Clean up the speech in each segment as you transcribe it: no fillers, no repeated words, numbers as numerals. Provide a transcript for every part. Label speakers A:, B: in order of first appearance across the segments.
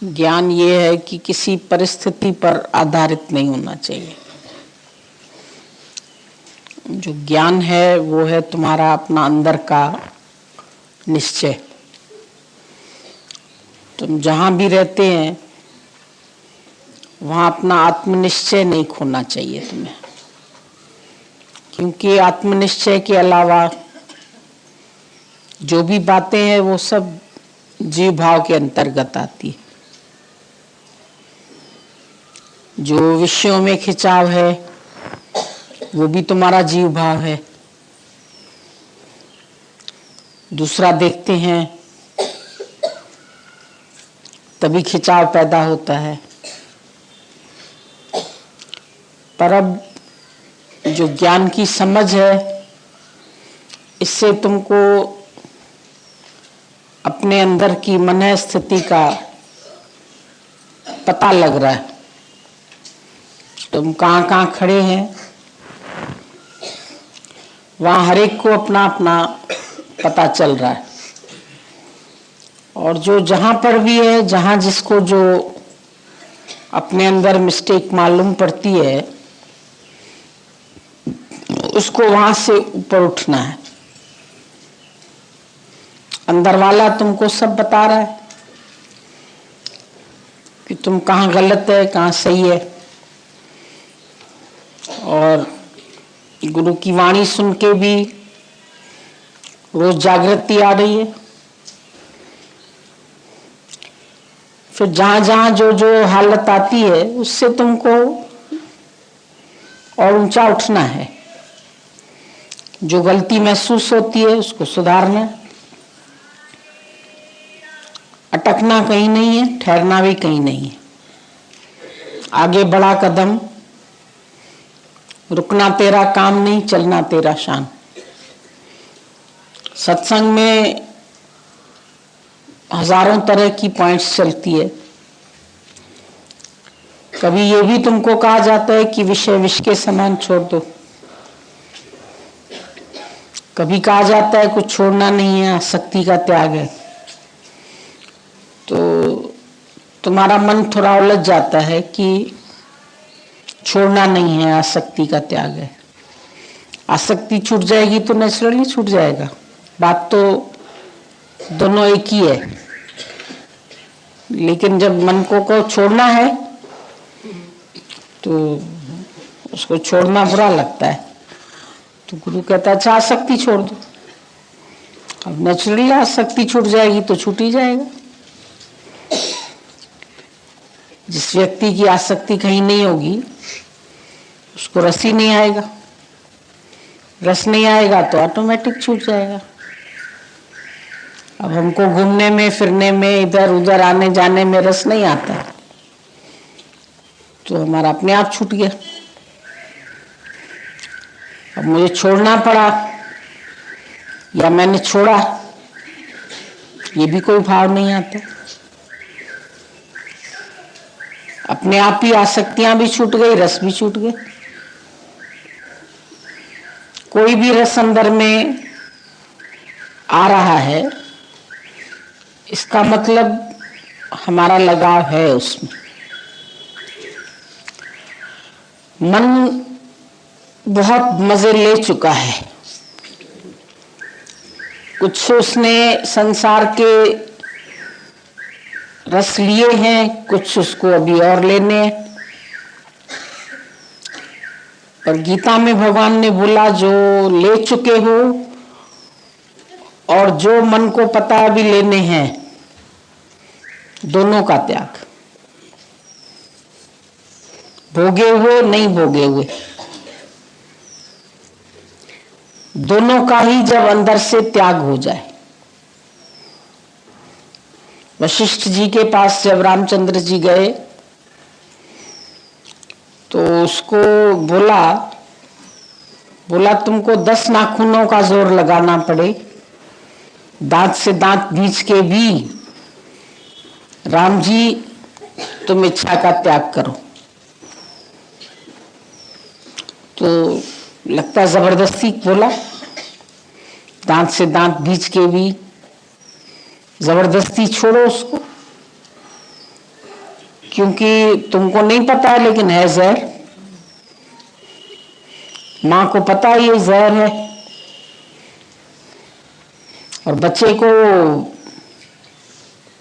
A: ज्ञान ये है कि किसी परिस्थिति पर आधारित नहीं होना चाहिए। जो ज्ञान है वो है तुम्हारा अपना अंदर का निश्चय। तुम जहां भी रहते हैं वहां अपना आत्मनिश्चय नहीं खोना चाहिए तुम्हें, क्योंकि आत्मनिश्चय के अलावा जो भी बातें हैं वो सब जीव भाव के अंतर्गत आती है। जो विषयों में खिंचाव है वो भी तुम्हारा जीव भाव है। दूसरा देखते हैं तभी खिंचाव पैदा होता है। पर अब जो ज्ञान की समझ है इससे तुमको अपने अंदर की मन स्थिति का पता लग रहा है। तुम कहाँ कहाँ खड़े हैं, वहां हर एक को अपना अपना पता चल रहा है। और जो जहां पर भी है, जहां जिसको जो अपने अंदर मिस्टेक मालूम पड़ती है उसको वहां से ऊपर उठना है। अंदर वाला तुमको सब बता रहा है कि तुम कहाँ गलत है कहाँ सही है। और गुरु की वाणी सुन के भी रोज जागृति आ रही है। फिर जहां जहां जो जो हालत आती है उससे तुमको और ऊंचा उठना है। जो गलती महसूस होती है उसको सुधारना है। अटकना कहीं नहीं है, ठहरना भी कहीं नहीं है। आगे बढ़ा कदम, रुकना तेरा काम नहीं, चलना तेरा शान। सत्संग में हजारों तरह की पॉइंट्स चलती है। कभी ये भी तुमको कहा जाता है कि विषय विष के समान छोड़ दो। कभी कहा जाता है कुछ छोड़ना नहीं है, आसक्ति का त्याग है। तो तुम्हारा मन थोड़ा उलझ जाता है कि छोड़ना नहीं है, आसक्ति का त्याग है। आसक्ति छूट जाएगी तो नेचुरली छूट जाएगा। बात तो दोनों एक ही है। लेकिन जब मन को छोड़ना है तो उसको छोड़ना बुरा लगता है। तो गुरु कहता है अच्छा आसक्ति छोड़ दो। अब नेचुरली आसक्ति छूट जाएगी तो छूट ही जाएगा। जिस व्यक्ति की आसक्ति कहीं नहीं होगी उसको रस ही नहीं आएगा। रस नहीं आएगा तो ऑटोमेटिक छूट जाएगा। अब हमको घूमने में फिरने में इधर उधर आने जाने में रस नहीं आता तो हमारा अपने आप छूट गया। अब मुझे छोड़ना पड़ा या मैंने छोड़ा, ये भी कोई भाव नहीं आता। अपने आप ही आसक्तियां भी छूट गई, रस भी छूट गए। कोई भी रस अंदर में आ रहा है इसका मतलब हमारा लगाव है उसमें। मन बहुत मजे ले चुका है। कुछ उसने संसार के रस लिए हैं, कुछ उसको अभी और लेने हैं। और गीता में भगवान ने बोला जो ले चुके हो और जो मन को पता अभी लेने हैं, दोनों का त्याग। भोगे हुए नहीं भोगे हुए, दोनों का ही जब अंदर से त्याग हो जाए। वशिष्ठ जी के पास जब रामचंद्र जी गए तो उसको बोला तुमको 10 नाखूनों का जोर लगाना पड़े, दांत से दांत बींच के भी राम जी तुम इच्छा का त्याग करो। तो लगता जबरदस्ती बोला, दांत से दांत बींच के भी जबरदस्ती छोड़ो उसको। क्योंकि तुमको नहीं पता है लेकिन है जहर। माँ को पता है ये जहर है, और बच्चे को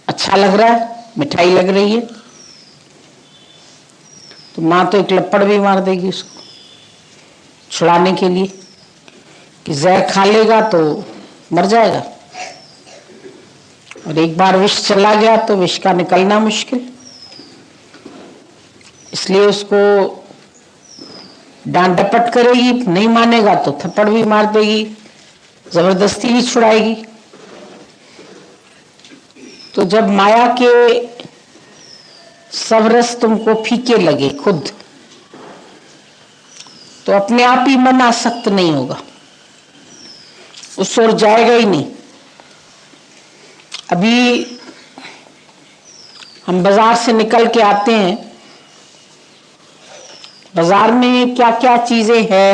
A: अच्छा लग रहा है, मिठाई लग रही है, तो माँ तो एक लपड़ भी मार देगी उसको छुड़ाने के लिए कि जहर खा लेगा तो मर जाएगा, और एक बार विष चला गया तो विष का निकलना मुश्किल। इसलिए उसको डांट डपट करेगी, नहीं मानेगा तो थप्पड़ भी मार देगी, जबरदस्ती भी छुड़ाएगी। तो जब माया के सब रस तुमको फीके लगे खुद, तो अपने आप ही मन आसक्त नहीं होगा, उस ओर जाएगा ही नहीं। अभी हम बाजार से निकल के आते हैं, बाजार में क्या क्या चीजें हैं,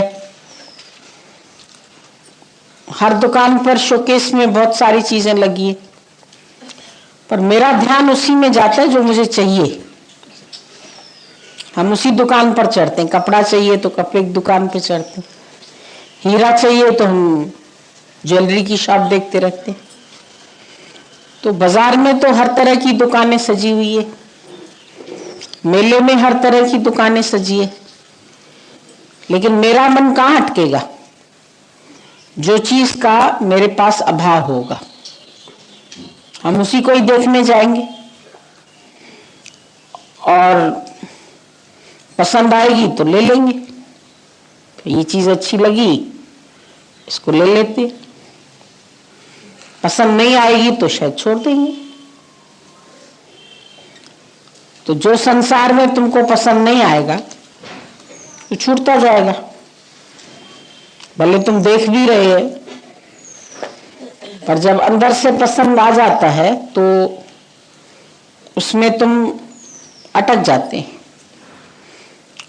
A: हर दुकान पर शोकेस में बहुत सारी चीजें लगी है, पर मेरा ध्यान उसी में जाता है जो मुझे चाहिए। हम उसी दुकान पर चढ़ते हैं, कपड़ा चाहिए तो कपड़े की दुकान पर चढ़ते हैं, हीरा चाहिए तो हम ज्वेलरी की शॉप देखते रहते हैं। तो बाजार में तो हर तरह की दुकानें सजी हुई है, मेले में हर तरह की दुकानें सजी है, लेकिन मेरा मन कहाँ अटकेगा? जो चीज का मेरे पास अभाव होगा हम उसी को ही देखने जाएंगे, और पसंद आएगी तो ले लेंगे। ये चीज अच्छी लगी, इसको ले लेते, पसंद नहीं आएगी तो शायद छोड़ देंगे। तो जो संसार में तुमको पसंद नहीं आएगा तो छूटता जाएगा। भले तुम देख भी रहे हैं, पर जब अंदर से पसंद आ जाता है तो उसमें तुम अटक जाते हैं।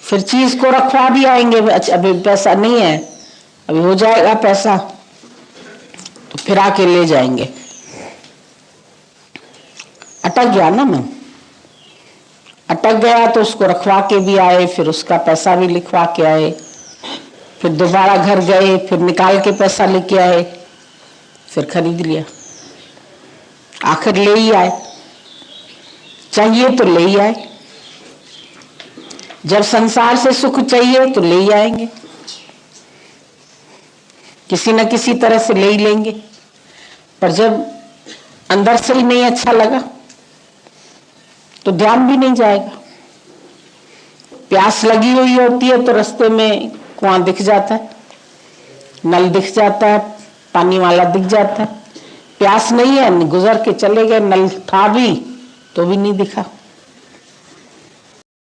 A: फिर चीज को रखवा भी आएंगे, अभी पैसा नहीं है, अभी हो जाएगा पैसा, तो फिर आके ले जाएंगे। अटक गया ना मन, अटक गया तो उसको रखवा के भी आए, फिर उसका पैसा भी लिखवा के आए, फिर दोबारा घर गए, फिर निकाल के पैसा लेके आए, फिर खरीद लिया, आखिर ले ही आए। चाहिए तो ले ही आए, जब संसार से सुख चाहिए तो ले ही आएंगे, किसी न किसी तरह से ले ही लेंगे। पर जब अंदर से ही नहीं अच्छा लगा तो ध्यान भी नहीं जाएगा। प्यास लगी हुई होती है तो रास्ते में कुआं दिख जाता है, नल दिख जाता है, पानी वाला दिख जाता है। प्यास नहीं है, गुजर के चले गए, नल था भी तो भी नहीं दिखा।